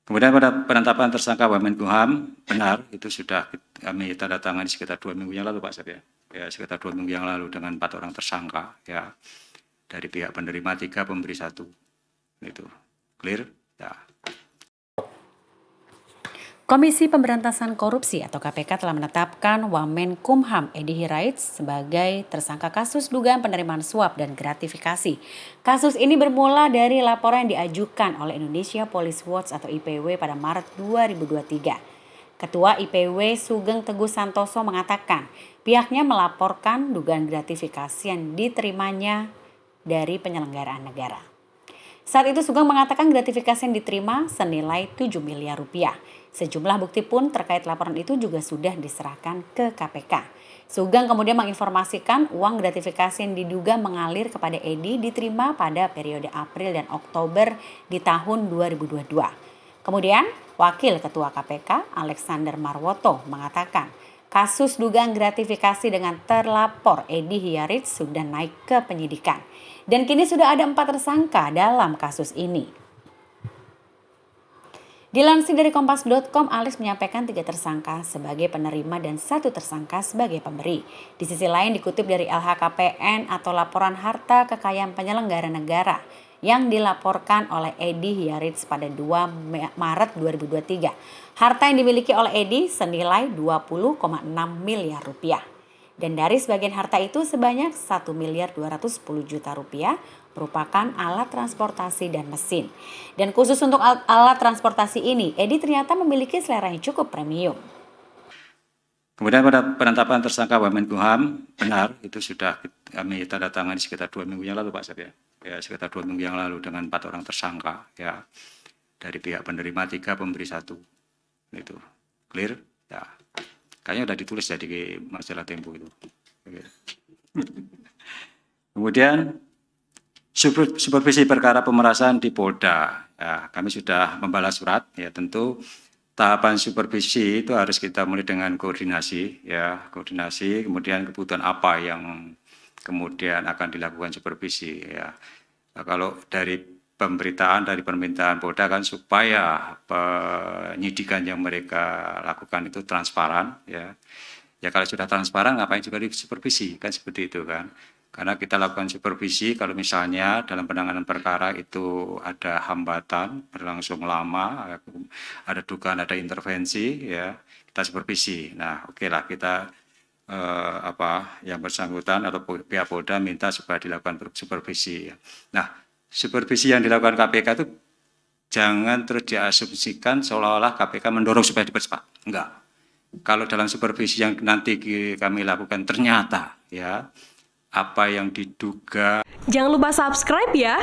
Kemudian pada penetapan tersangka Wamenkumham, benar itu sudah kami tanda tangani sekitar 2 minggu yang lalu Pak Sep ya. Ya sekitar 2 minggu yang lalu dengan 4 orang tersangka ya, dari pihak penerima 3, pemberi 1. Itu clear ya. Komisi Pemberantasan Korupsi atau KPK telah menetapkan Wamenkumham Edi Hiraitz sebagai tersangka kasus dugaan penerimaan suap dan gratifikasi. Kasus ini bermula dari laporan yang diajukan oleh Indonesia Police Watch atau IPW pada Maret 2023. Ketua IPW Sugeng Teguh Santoso mengatakan pihaknya melaporkan dugaan gratifikasi yang diterimanya dari penyelenggaraan negara. Saat itu Sugeng mengatakan gratifikasi yang diterima senilai 7 miliar rupiah. Sejumlah bukti pun terkait laporan itu juga sudah diserahkan ke KPK. Sugeng kemudian menginformasikan uang gratifikasi yang diduga mengalir kepada Edi diterima pada periode April dan Oktober di tahun 2022. Kemudian, Wakil Ketua KPK Alexander Marwoto mengatakan kasus dugaan gratifikasi dengan terlapor Edi Hiraitz sudah naik ke penyidikan. Dan kini sudah ada 4 tersangka dalam kasus ini. Dilansir dari Kompas.com, Alex menyampaikan 3 tersangka sebagai penerima dan 1 tersangka sebagai pemberi. Di sisi lain dikutip dari LHKPN atau Laporan Harta Kekayaan Penyelenggara Negara yang dilaporkan oleh Edi Hiraitz pada 2 Maret 2023. Harta yang dimiliki oleh Edi senilai 20,6 miliar rupiah. Dan dari sebagian harta itu sebanyak 1 miliar 210 juta rupiah merupakan alat transportasi dan mesin. Dan khusus untuk alat transportasi ini, Edi ternyata memiliki selera yang cukup premium. Kemudian pada penetapan tersangka Wamenkumham, benar itu sudah kami tanda tangani sekitar 2 minggu yang lalu Pak Sep ya. Ya sekitar 2 minggu yang lalu dengan 4 orang tersangka ya, dari pihak penerima 3, pemberi 1. Itu clear ya. Kayaknya udah ditulis ya di majalah Tempo itu. Kemudian supervisi perkara pemerasan di Polda. Ya, kami sudah membalas surat. Ya tentu tahapan supervisi itu harus kita mulai dengan koordinasi. Ya koordinasi. Kemudian kebutuhan apa yang kemudian akan dilakukan supervisi. Ya nah, kalau dari pemberitaan dari permintaan Polda kan supaya penyidikan yang mereka lakukan itu transparan ya. Ya kalau sudah transparan ngapain juga disupervisi kan seperti itu kan. Karena kita lakukan supervisi kalau misalnya dalam penanganan perkara itu ada hambatan berlangsung lama, ada dugaan ada intervensi ya, kita supervisi. Nah, oke lah kita yang bersangkutan atau pihak Polda minta supaya dilakukan supervisi ya. Nah, supervisi yang dilakukan KPK itu jangan terus diasumsikan seolah-olah KPK mendorong supaya dipercepat. Enggak. Kalau dalam supervisi yang nanti kami lakukan ternyata ya apa yang diduga. Jangan lupa subscribe ya.